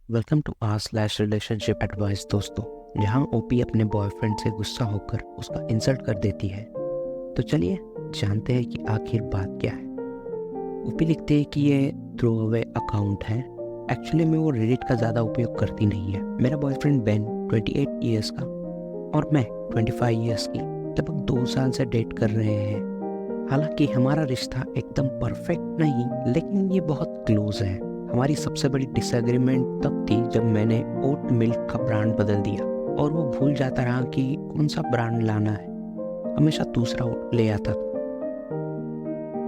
Welcome to r/रिलेशनशिप advice दोस्तों, जहां OP अपने बॉयफ्रेंड से गुस्सा होकर उसका इंसल्ट कर देती है। तो चलिए जानते हैं कि आखिर बात क्या है। ओपी लिखते हैं कि ये थ्रो अवे अकाउंट है। एक्चुअली में वो रेडिट का ज़्यादा उपयोग करती नहीं है। मेरा बॉयफ्रेंड बेन 28 ईयर्स का और मैं 25 ईयर्स की लगभग 2 साल से डेट कर रहे हैं। हालांकि हमारा रिश्ता एकदम परफेक्ट नहीं, लेकिन ये बहुत क्लोज है। हमारी सबसे बड़ी डिसएग्रीमेंट तब थी जब मैंने ओट मिल्क का ब्रांड बदल दिया और वो भूल जाता रहा कि कौन सा ब्रांड लाना है। हमेशा दूसरा ले आता था।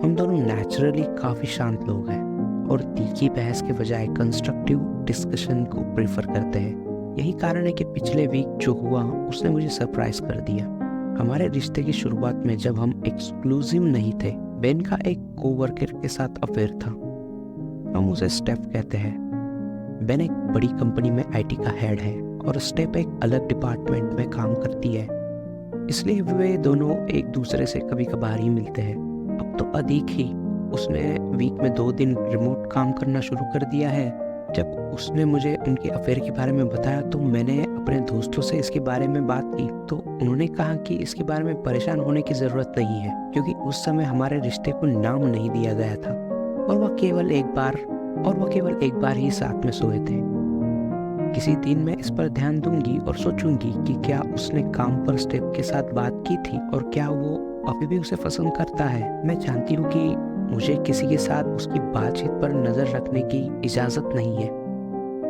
हम दोनों नेचुरली काफ़ी शांत लोग हैं और तीखी बहस के बजाय कंस्ट्रक्टिव डिस्कशन को प्रेफर करते हैं। यही कारण है कि पिछले वीक जो हुआ उसने मुझे सरप्राइज कर दिया। हमारे रिश्ते की शुरुआत में जब हम एक्सक्लूसिव नहीं थे, बेन का एक कोवर्कर के साथ अफेयर था। हम उसे स्टेफ कहते हैं। बेन एक बड़ी कंपनी में आईटी का हेड है और स्टेफ एक अलग डिपार्टमेंट में काम करती है, इसलिए वे दोनों एक दूसरे से कभी कभार ही मिलते हैं। अब तो अधिक ही। उसने वीक में 2 दिन रिमोट काम करना शुरू कर दिया है। जब उसने मुझे उनके अफेयर के बारे में बताया तो मैंने अपने दोस्तों से इसके बारे में बात की, तो उन्होंने कहा कि इसके बारे में परेशान होने की ज़रूरत नहीं है, क्योंकि उस समय हमारे रिश्ते को नाम नहीं दिया गया था और वह केवल एक बार ही साथ में सोए थे। किसी दिन मैं इस पर ध्यान दूंगी और सोचूंगी कि क्या उसने काम पर स्टेप के साथ बात की थी और क्या वो अभी भी उसे पसंद करता है। मैं जानती हूँ कि मुझे किसी के साथ उसकी बातचीत पर नज़र रखने की इजाज़त नहीं है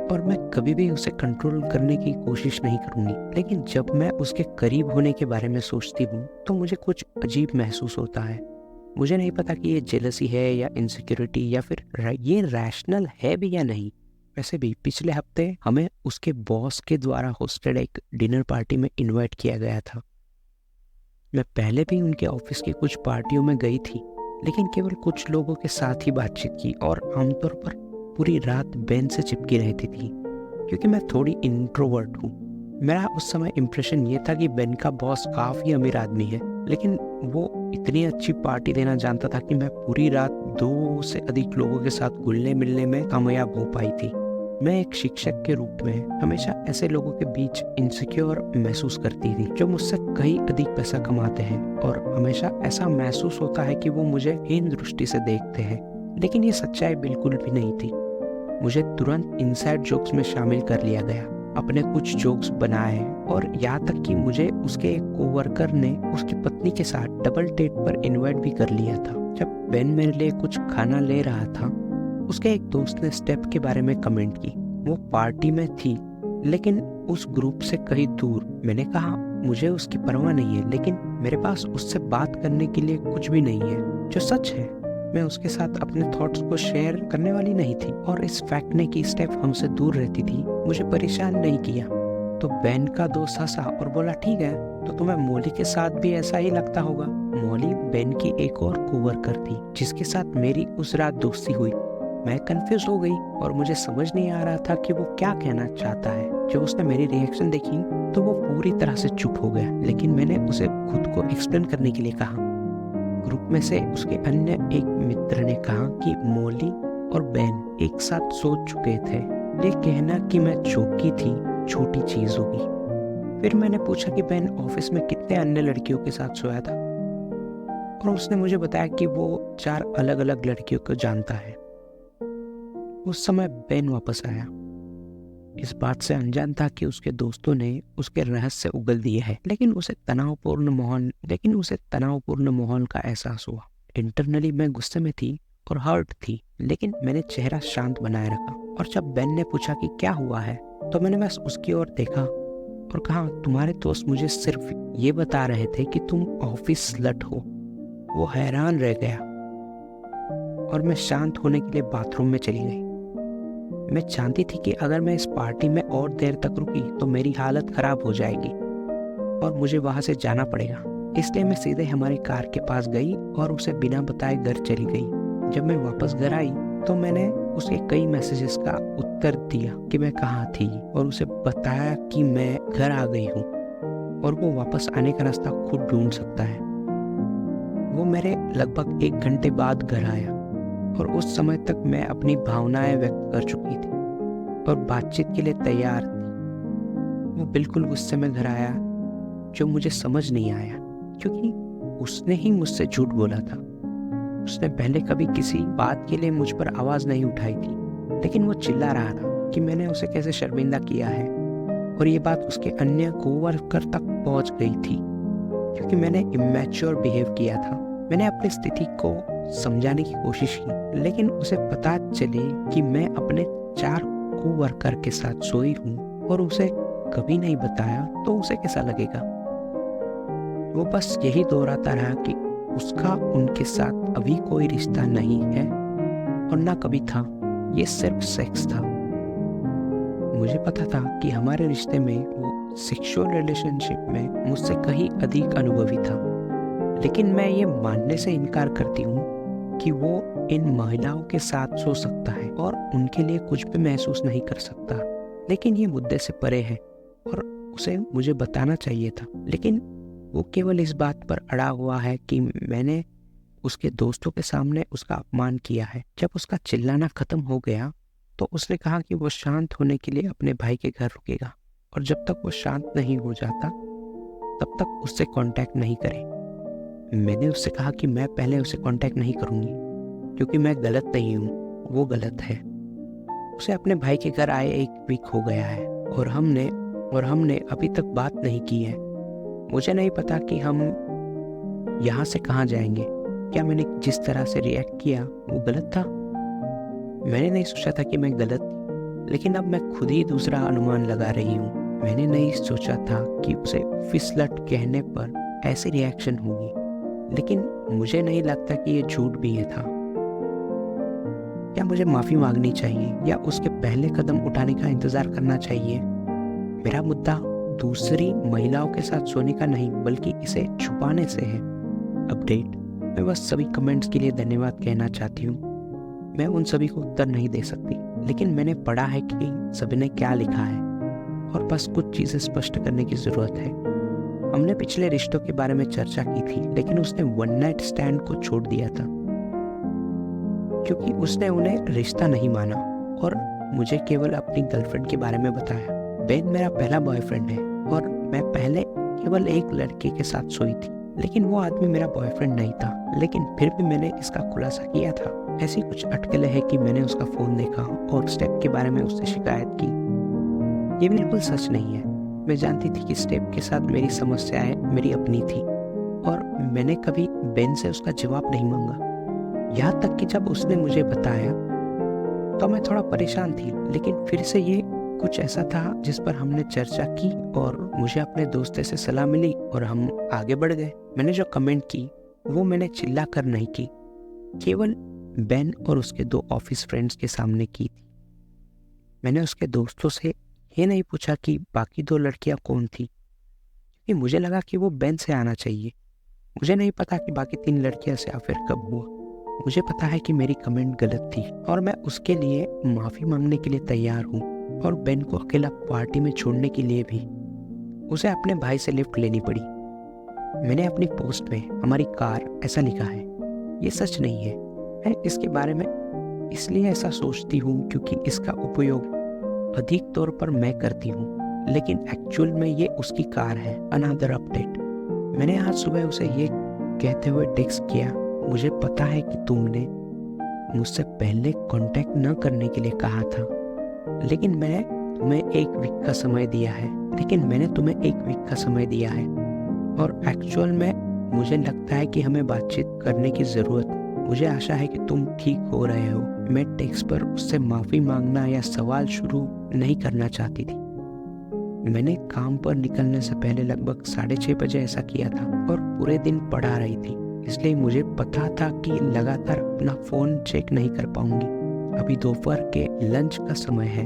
और मैं कभी भी उसे कंट्रोल करने की कोशिश नहीं करूँगी, लेकिन जब मैं उसके करीब होने के बारे में सोचती हूँ तो मुझे कुछ अजीब महसूस होता है। मुझे नहीं पता कि ये जेलसी है या इनसिक्योरिटी या फिर ये रैशनल है भी या नहीं। वैसे भी पिछले हफ्ते हमें उसके बॉस के द्वारा होस्टेड एक डिनर पार्टी में इनवाइट किया गया था। मैं पहले भी उनके ऑफिस की कुछ पार्टियों में गई थी, लेकिन केवल कुछ लोगों के साथ ही बातचीत की और आमतौर पर पूरी रात बेन से चिपकी रहती थी, क्योंकि मैं थोड़ी इंट्रोवर्ट हूँ। मेरा उस समय इम्प्रेशन ये था कि बेन का बॉस काफ़ी अमीर आदमी है, लेकिन वो इतनी अच्छी पार्टी देना जानता था कि मैं पूरी रात 2 से अधिक लोगों के साथ घुलने मिलने में कामयाब हो पाई थी। मैं एक शिक्षक के रूप में हमेशा ऐसे लोगों के बीच इनसिक्योर महसूस करती थी जो मुझसे कहीं अधिक पैसा कमाते हैं, और हमेशा ऐसा महसूस होता है कि वो मुझे हीन दृष्टि से देखते हैं, लेकिन ये सच्चाई बिल्कुल भी नहीं थी। मुझे तुरंत इनसाइड जोक्स में शामिल कर लिया गया। अपने कुछ जोक्स बनाए और यहाँ तक कि मुझे उसके एक कोवर्कर ने उसकी पत्नी के साथ डबल डेट पर इनवाइट भी कर लिया था। जब बेन मेरे लिए कुछ खाना ले रहा था, उसके एक दोस्त ने स्टेप के बारे में कमेंट की। वो पार्टी में थी, लेकिन उस ग्रुप से कहीं दूर। मैंने कहा मुझे उसकी परवाह नहीं है, लेकिन मेरे पास उससे बात करने के लिए कुछ भी नहीं है, जो सच है। मैं उसके साथ अपने थॉट्स को शेयर करने वाली नहीं थी, और इस फैक्ट ने कि स्टेफ हमसे दूर रहती थी मुझे परेशान नहीं किया। तो बेन का दोस्त हंसा और बोला, ठीक है, तो तुम्हें मॉली के साथ भी ऐसा ही लगता होगा। मॉली बेन की एक और कोवर्कर थी जिसके साथ मेरी उस रात दोस्ती हुई। मैं कंफ्यूज हो गई और मुझे समझ नहीं आ रहा था कि वो क्या कहना चाहता है। जब उसने मेरी रिएक्शन देखी तो वो पूरी तरह से चुप हो गया, लेकिन मैंने उसे खुद को एक्सप्लेन करने के लिए कहा। ग्रुप में से उसके अन्य एक मित्र ने कहा कि मॉली और बेन एक साथ सो चुके थे। ये कहना कि मैं चौंकी थी छोटी चीज होगी। फिर मैंने पूछा कि बेन ऑफिस में कितने अन्य लड़कियों के साथ सोया था, और उसने मुझे बताया कि वो 4 अलग अलग लड़कियों को जानता है। उस समय बेन वापस आया, इस बात से अनजान था कि उसके दोस्तों ने उसके रहस्य उगल दिए हैं, लेकिन उसे तनावपूर्ण माहौल का एहसास हुआ। इंटरनली मैं गुस्से में थी और हर्ट थी, लेकिन मैंने चेहरा शांत बनाए रखा। और जब बेन ने पूछा कि क्या हुआ है, तो मैंने बस उसकी ओर देखा और कहा, तुम्हारे दोस्त मुझे सिर्फ ये बता रहे थे कि तुम ऑफिस स्लट हो। वो हैरान रह गया और मैं शांत होने के लिए बाथरूम में चली गई। मैं जानती थी कि अगर मैं इस पार्टी में और देर तक रुकी तो मेरी हालत खराब हो जाएगी और मुझे वहां से जाना पड़ेगा। इसलिए मैं सीधे हमारी कार के पास गई और उसे बिना बताए घर चली गई। जब मैं वापस घर आई तो मैंने उसके कई मैसेजेस का उत्तर दिया कि मैं कहाँ थी, और उसे बताया कि मैं घर आ गई हूँ और वो वापस आने का रास्ता खुद ढूंढ सकता है। वो मेरे लगभग 1 घंटे बाद घर आया और उस समय तक मैं अपनी भावनाएं व्यक्त कर चुकी थी। और बातचीत के लिए तैयार थी, वो बिल्कुल गुस्से में घर आया, जो मुझे समझ नहीं आया, क्योंकि उसने ही मुझसे झूठ बोला था। उसने पहले कभी किसी बात के लिए मुझ पर आवाज़ नहीं उठाई थी, लेकिन वो चिल्ला रहा था कि मैंने उसे कैसे शर्मिंदा किया है, और ये बात उसके अन्य कोवर्कर तक पहुंच गई थी, क्योंकि मैंने इमैच्योर बिहेव किया था। मैंने अपनी स्थिति को समझाने की कोशिश की, लेकिन उसे पता चले कि मैं अपने 4 कोवर्कर के साथ सोई हूँ और उसे कभी नहीं बताया, तो उसे कैसा लगेगा। वो बस यही दोहराता रहा कि उसका उनके साथ अभी कोई रिश्ता नहीं है और ना कभी था, ये सिर्फ सेक्स था। मुझे पता था कि हमारे रिश्ते में वो सेक्सुअल रिलेशनशिप में मुझसे कहीं अधिक अनुभवी था, लेकिन मैं ये मानने से इनकार करती हूँ कि वो इन महिलाओं के साथ सो सकता है और उनके लिए कुछ भी महसूस नहीं कर सकता। लेकिन ये मुद्दे से परे है और उसे मुझे बताना चाहिए था, लेकिन वो केवल इस बात पर अड़ा हुआ है कि मैंने उसके दोस्तों के सामने उसका अपमान किया है। जब उसका चिल्लाना खत्म हो गया तो उसने कहा कि वो शांत होने के लिए अपने भाई के घर रुकेगा, और जब तक वो शांत नहीं हो जाता तब तक उससे कांटेक्ट नहीं करे। मैंने उससे कहा कि मैं पहले उसे कांटेक्ट नहीं करूंगी, क्योंकि मैं गलत नहीं हूँ, वो गलत है। उसे अपने भाई के घर आए 1 वीक हो गया है और हमने अभी तक बात नहीं की है। मुझे नहीं पता कि हम यहाँ से कहाँ जाएंगे। क्या मैंने जिस तरह से रिएक्ट किया वो गलत था? मैंने नहीं सोचा था कि मैं गलत थी, लेकिन अब मैं खुद ही दूसरा अनुमान लगा रही हूँ। मैंने नहीं सोचा था कि उसे फिसलट कहने पर ऐसी रिएक्शन होगी, लेकिन मुझे नहीं लगता कि ये झूठ भी ये था। क्या मुझे माफ़ी मांगनी चाहिए या उसके पहले कदम उठाने का इंतज़ार करना चाहिए? मेरा मुद्दा दूसरी महिलाओं के साथ सोने का नहीं, बल्कि इसे छुपाने से है। अपडेट: मैं बस सभी कमेंट्स के लिए धन्यवाद कहना चाहती हूँ। मैं उन सभी को उत्तर नहीं दे सकती, लेकिन मैंने पढ़ा है कि सभी ने क्या लिखा है और बस कुछ चीज़ें स्पष्ट करने की ज़रूरत है। हमने पिछले रिश्तों के बारे में चर्चा की थी, लेकिन उसने वन नाइट स्टैंड को छोड़ दिया था क्योंकि उसने उन्हें रिश्ता नहीं माना और मुझे केवल अपनी गर्लफ्रेंड के बारे में बताया। बेन मेरा पहला बॉयफ्रेंड है और मैं पहले केवल एक लड़के के साथ सोई थी, लेकिन वो आदमी मेरा बॉयफ्रेंड नहीं था। लेकिन फिर भी मैंने इसका खुलासा किया था। ऐसी कुछ अटकलें हैं कि मैंने उसका फ़ोन देखा और स्टेप के बारे में उससे शिकायत की। ये बिल्कुल सच नहीं है। मैं जानती थी कि स्टेप के साथ मेरी समस्याएं मेरी अपनी थी और मैंने कभी बेन से उसका जवाब नहीं मांगा। यहाँ तक कि जब उसने मुझे बताया तो मैं थोड़ा परेशान थी, लेकिन फिर से ये कुछ ऐसा था जिस पर हमने चर्चा की और मुझे अपने दोस्त से सलाह मिली और हम आगे बढ़ गए। मैंने जो कमेंट की वो मैंने चिल्ला कर नहीं की, केवल बेन और उसके 2 ऑफिस फ्रेंड्स के सामने की थी। मैंने उसके दोस्तों से ये नहीं पूछा कि बाकी 2 लड़कियां कौन थी, क्योंकि मुझे लगा कि वो बेन से आना चाहिए। मुझे नहीं पता कि बाकी 3 लड़कियां से अफेयर कब हुआ। मुझे पता है कि मेरी कमेंट गलत थी और मैं उसके लिए माफ़ी मांगने के लिए तैयार हूँ, और बेन को अकेला पार्टी में छोड़ने के लिए भी। उसे अपने भाई से लिफ्ट लेनी पड़ी। मैंने अपनी पोस्ट में हमारी कार ऐसा लिखा है। ये सच नहीं है। मैं इसके बारे में इसलिए ऐसा सोचती हूँ क्योंकि इसका उपयोग अधिक तौर पर मैं करती हूँ, लेकिन एक्चुअल में ये उसकी कार है। अनदर अपडेट: मैंने आज सुबह उसे ये कहते हुए टेक्स्ट किया, मुझे पता है कि तुमने मुझसे पहले कांटेक्ट न करने के लिए कहा था, लेकिन मैंने तुम्हें 1 वीक का समय दिया है और एक्चुअल में मुझे लगता है कि हमें बातचीत करने की ज़रूरत है। मुझे आशा है कि तुम ठीक हो रहे हो। मैं टेक्स्ट पर उससे माफ़ी मांगना या सवाल शुरू नहीं करना चाहती थी। मैंने काम पर निकलने से पहले लगभग 6:30 बजे ऐसा किया था और पूरे दिन पढ़ा रही थी, इसलिए मुझे पता था कि लगातार अपना फ़ोन चेक नहीं कर पाऊंगी। अभी दोपहर के लंच का समय है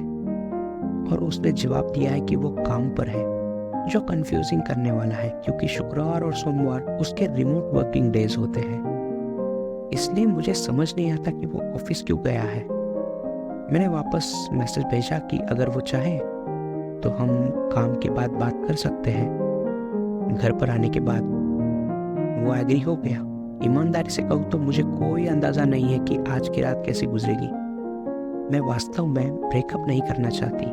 और उसने जवाब दिया है कि वो काम पर है, जो कंफ्यूजिंग करने वाला है क्योंकि शुक्रवार और सोमवार उसके रिमोट वर्किंग डेज होते हैं। इसलिए मुझे समझ नहीं आता कि वो ऑफिस क्यों गया है। मैंने वापस मैसेज भेजा कि अगर वो चाहे तो हम काम के बाद बात कर सकते हैं। घर पर आने के बाद वो एग्री हो गया। ईमानदारी से कहूँ तो मुझे कोई अंदाज़ा नहीं है कि आज की रात कैसी गुजरेगी। मैं वास्तव में ब्रेकअप नहीं करना चाहती।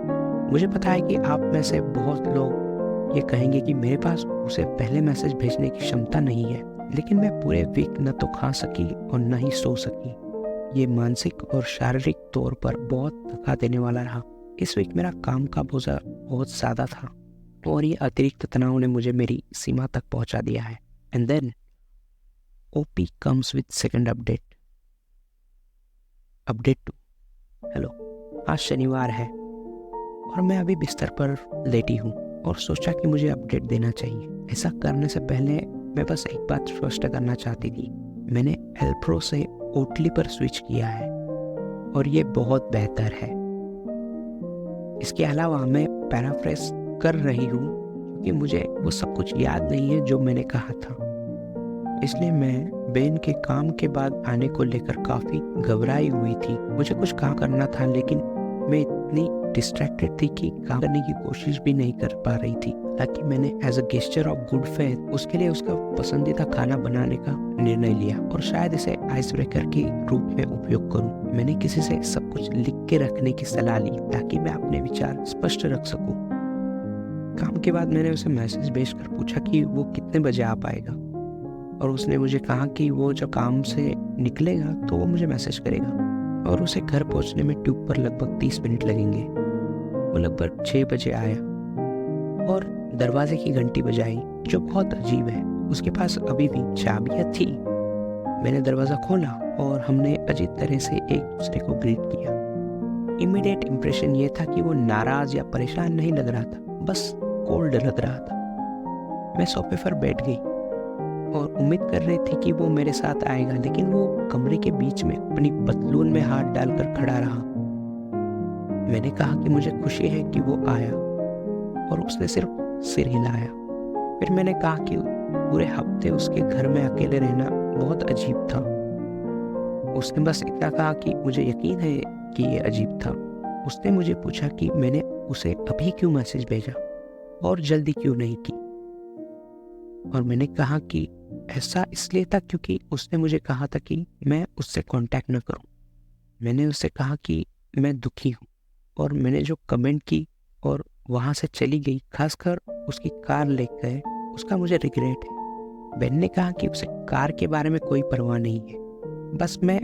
मुझे पता है कि आप में से बहुत लोग ये कहेंगे कि मेरे पास उसे पहले मैसेज भेजने की क्षमता नहीं है, लेकिन मैं पूरे वीक न तो खा सकी और न ही सो सकी। ये मानसिक और शारीरिक तौर पर बहुत थका देने वाला रहा। इस वीक मेरा काम का बोझा बहुत ज़्यादा था और ये अतिरिक्त तनाव ने मुझे मेरी सीमा तक पहुंचा दिया है। And then OP comes with second update 2। Hello, आज शनिवार है और मैं अभी बिस्तर पर लेटी हूँ और सोचा कि मुझे अपडेट देना चाहिए। ऐसा करने से पहले मैं बस एक बात स्पष्ट करना चाहती थी। मैंने एल्प्रो से ओटली पर स्विच किया है और ये बहुत बेहतर है। इसके अलावा मैं पैराफ्रेज कर रही हूँ क्योंकि मुझे वो सब कुछ याद नहीं है जो मैंने कहा था। इसलिए मैं बेन के काम के बाद आने को लेकर काफ़ी घबराई हुई थी। मुझे कुछ काम करना था लेकिन मैं इतनी डिस्ट्रैक्टेड थी कि काम करने की कोशिश भी नहीं कर पा रही थी। ताकि मैंने as a gesture of good faith उसके लिए उसका पसंदीदा खाना बनाने का निर्णय लिया और शायद इसे आइस ब्रेकर के रूप में उपयोग करूं। मैंने किसी से सब कुछ लिख के रखने की सलाह ली ताकि मैं अपने विचार स्पष्ट रख सकूं। काम के बाद मैंने उसे मैसेज भेजकर पूछा कि वो कितने बजे आ पाएगा और उसने मुझे कहा कि वो जब काम से निकलेगा तो वो मुझे मैसेज करेगा और उसे घर पहुंचने में ट्यूब पर लगभग 30 मिनट लगेंगे। वो लगभग 6 बजे आया और दरवाजे की घंटी बजाई, जो बहुत अजीब है। उसके पास अभी भी चाबियां थी। मैंने दरवाजा खोला और हमने अजीब तरह से एक दूसरे को ग्रीट किया। इमीडिएट इम्प्रेशन ये था कि वो नाराज या परेशान नहीं लग रहा था, बस कोल्ड लग रहा था। मैं सोफे पर बैठ गई और उम्मीद कर रही थी कि वो मेरे साथ आएगा, लेकिन वो कमरे के बीच में अपनी पतलून में हाथ डालकर खड़ा रहा। मैंने कहा कि मुझे खुशी है कि वो आया और उसने सिर्फ सिर हिलाया। फिर मैंने कहा कि पूरे हफ्ते उसके घर में अकेले रहना बहुत अजीब था। उसने बस इतना कहा कि मुझे यकीन है कि ये अजीब था। उसने मुझे पूछा कि मैंने उसे अभी क्यों मैसेज भेजा और जल्दी क्यों नहीं की, और मैंने कहा कि ऐसा इसलिए था क्योंकि उसने मुझे कहा था कि मैं उससे कांटेक्ट न करूं। मैंने उससे कहा कि मैं दुखी हूं और मैंने जो कमेंट की और वहां से चली गई, खासकर उसकी कार लेकर गए, उसका मुझे रिग्रेट है। बेन ने कहा कि उसे कार के बारे में कोई परवाह नहीं है, बस मैं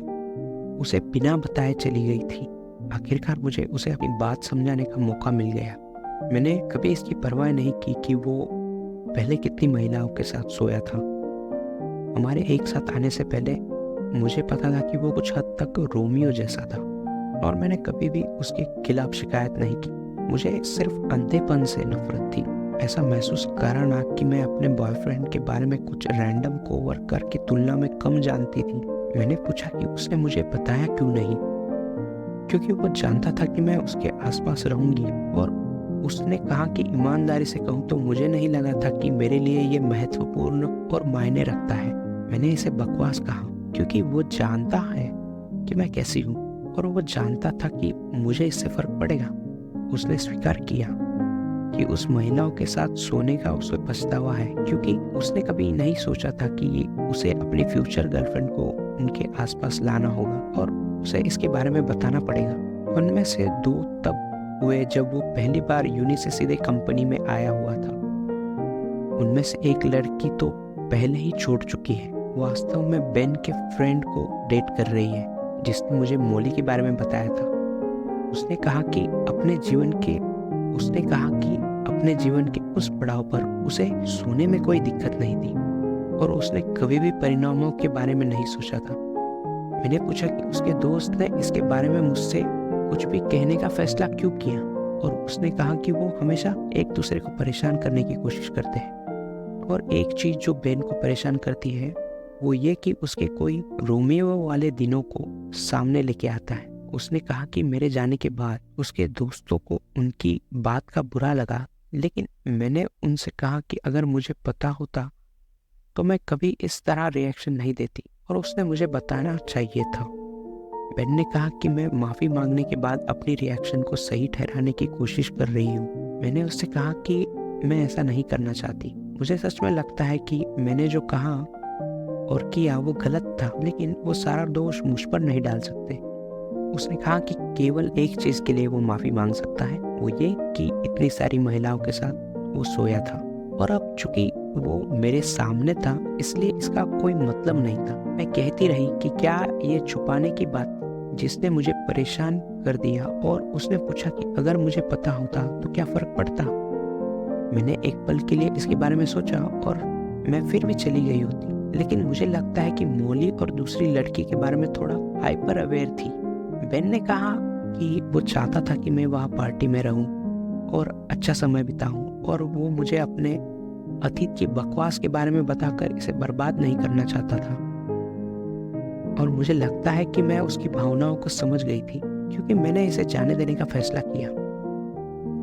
उसे बिना बताए चली गई थी। आखिरकार मुझे उसे अपनी बात समझाने का मौका मिल गया। मैंने कभी इसकी परवाह नहीं की कि वो पहले कितनी महिलाओं के साथ सोया था। हमारे एक साथ आने से पहले मुझे पता था कि वो कुछ हद तक रोमियो जैसा था और मैंने कभी भी उसके खिलाफ शिकायत नहीं की। मुझे सिर्फ अंधेपन से नफरत थी। ऐसा महसूस करना कि मैं अपने बॉयफ्रेंड के बारे में कुछ रैंडम कोवर्कर की तुलना में कम जानती थी। मैंने पूछा कि उसने मुझे बताया क्यों नहीं, क्योंकि वो जानता था कि मैं उसके आसपास रहूंगी, और उसने कहा कि ईमानदारी से कहूँ तो मुझे नहीं लगा था कि मेरे लिए ये महत्वपूर्ण और मायने रखता है। मैंने इसे बकवास कहा क्योंकि वो जानता है कि मैं कैसी हूँ और वो जानता था कि मुझे इससे फर्क पड़ेगा। उसने स्वीकार किया कि उस महिलाओं के साथ सोने का उसे पछतावा है, क्योंकि उसने कभी नहीं सोचा था कि उसे अपनी फ्यूचर गर्लफ्रेंड को उनके आसपास लाना होगा और उसे इसके बारे में बताना पड़ेगा। उनमें से 2 तब हुए जब वो पहली बार यूनि से सीधे कंपनी में आया हुआ था। उनमें से एक लड़की तो पहले ही छोड़ चुकी है, वास्तव में बेन के फ्रेंड को डेट कर रही है, जिसने मुझे मोली के बारे में बताया था। उसने कहा कि अपने जीवन के उस पड़ाव पर उसे सोने में कोई दिक्कत नहीं थी और उसने कभी भी परिणामों के बारे में नहीं सोचा था। मैंने पूछा कि उसके दोस्त ने इसके बारे में मुझसे कुछ भी कहने का फैसला क्यों किया, और उसने कहा कि वो हमेशा एक दूसरे को परेशान करने की कोशिश करते हैं, और एक चीज जो बेन को परेशान करती है वो ये कि उसके कोई रोमियो वाले दिनों को सामने लेके आता है। उसने कहा कि मेरे जाने के बाद उसके दोस्तों को उनकी बात का बुरा लगा, लेकिन मैंने उनसे कहा कि अगर मुझे पता होता तो मैं कभी इस तरह रिएक्शन नहीं देती और उसने मुझे बताना चाहिए था। बेन ने कहा कि मैं माफी मांगने के बाद अपनी रिएक्शन को सही ठहराने की कोशिश कर रही हूँ। मैंने उससे कहा कि मैं ऐसा नहीं करना चाहती। मुझे सच में लगता है कि मैंने जो कहा और किया वो गलत था, लेकिन वो सारा दोष मुझ पर नहीं डाल सकते। उसने कहा कि केवल एक चीज़ के लिए वो माफ़ी मांग सकता है, वो ये कि इतनी सारी महिलाओं के साथ वो सोया था, और अब चूंकि वो मेरे सामने था इसलिए इसका कोई मतलब नहीं था। मैं कहती रही कि क्या ये छुपाने की बात जिसने मुझे परेशान कर दिया, और उसने पूछा कि अगर मुझे पता होता तो क्या फ़र्क पड़ता। मैंने एक पल के लिए इसके बारे में सोचा और मैं फिर भी चली गई होती, लेकिन मुझे लगता है कि मोली और दूसरी लड़की के बारे में थोड़ा हाइपर अवेयर थी। बेन ने कहा कि वो चाहता था कि मैं वहाँ पार्टी में रहूं और अच्छा समय बिताऊं, और वो मुझे अपने अतीत की बकवास के बारे में बताकर इसे बर्बाद नहीं करना चाहता था। और मुझे लगता है कि मैं उसकी भावनाओं को समझ गई थी, क्योंकि मैंने इसे जाने देने का फैसला किया।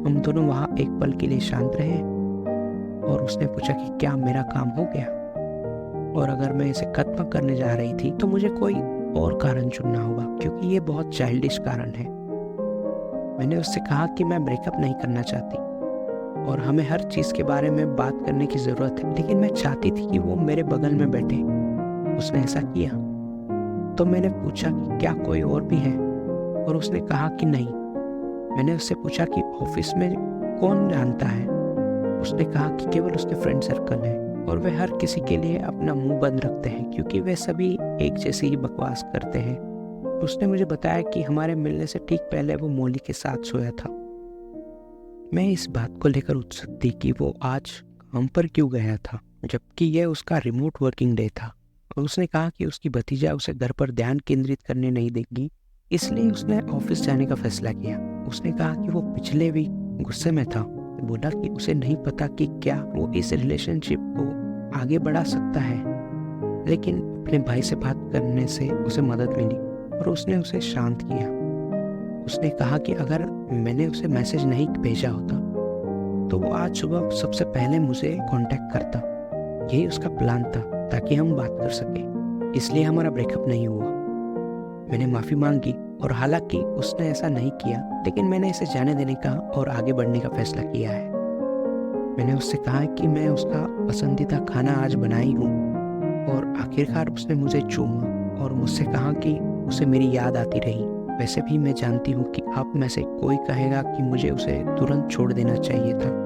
हम दोनों वहाँ एक पल के लिए शांत रहे और उसने पूछा कि क्या मेरा काम हो गया, और अगर मैं इसे खत्म करने जा रही थी तो मुझे कोई और कारण चुनना होगा, क्योंकि ये बहुत चाइल्डिश कारण है। मैंने उससे कहा कि मैं ब्रेकअप नहीं करना चाहती और हमें हर चीज़ के बारे में बात करने की ज़रूरत है, लेकिन मैं चाहती थी कि वो मेरे बगल में बैठे। उसने ऐसा किया। तो मैंने पूछा कि क्या कोई और भी है, और उसने कहा कि नहीं। मैंने उससे पूछा कि ऑफिस में कौन जानता है। उसने कहा कि केवल उसके फ्रेंड सर्कल है, और वे हर किसी के लिए अपना मुंह बंद रखते हैं क्योंकि वे सभी एक जैसी ही बकवास करते हैं। उसने मुझे बताया कि हमारे मिलने से ठीक पहले वो मोली के साथ सोया था। मैं इस बात को लेकर उत्सुक थी कि वो आज काम पर क्यों गया था, जबकि यह उसका रिमोट वर्किंग डे था। और उसने कहा कि उसकी भतीजा उसे घर पर ध्यान केंद्रित करने नहीं देगी, इसलिए उसने ऑफिस जाने का फैसला किया। उसने कहा कि वो पिछले वीक गुस्से में था, बोला कि उसे नहीं पता कि क्या वो इस रिलेशनशिप को आगे बढ़ा सकता है, लेकिन अपने भाई से बात करने से उसे मदद मिली और उसने उसे शांत किया। उसने कहा कि अगर मैंने उसे मैसेज नहीं भेजा होता तो वो आज सुबह सबसे पहले मुझे कांटेक्ट करता। यही उसका प्लान था, ताकि हम बात कर सके। इसलिए हमारा ब्रेकअप नहीं हुआ। मैंने माफ़ी मांगी, और हालांकि उसने ऐसा नहीं किया, लेकिन मैंने इसे जाने देने का और आगे बढ़ने का फैसला किया है। मैंने उससे कहा कि मैं उसका पसंदीदा खाना आज बनाई हूँ, और आखिरकार उसने मुझे चूमा और मुझसे कहा कि उसे मेरी याद आती रही। वैसे भी मैं जानती हूँ कि आप में से कोई कहेगा कि मुझे उसे तुरंत छोड़ देना चाहिए था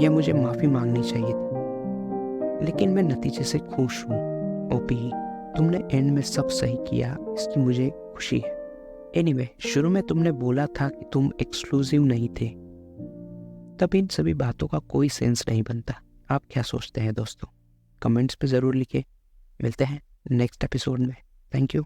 या मुझे माफ़ी मांगनी चाहिए थी, लेकिन मैं नतीजे से खुश हूँ। ओपी, तुमने एंड में सब सही किया, इसकी मुझे खुशी है। एनीवे, शुरू में तुमने बोला था कि तुम एक्सक्लूसिव नहीं थे, तब इन सभी बातों का कोई सेंस नहीं बनता। आप क्या सोचते हैं दोस्तों? कमेंट्स पे ज़रूर लिखें। मिलते हैं नेक्स्ट एपिसोड में। Thank you.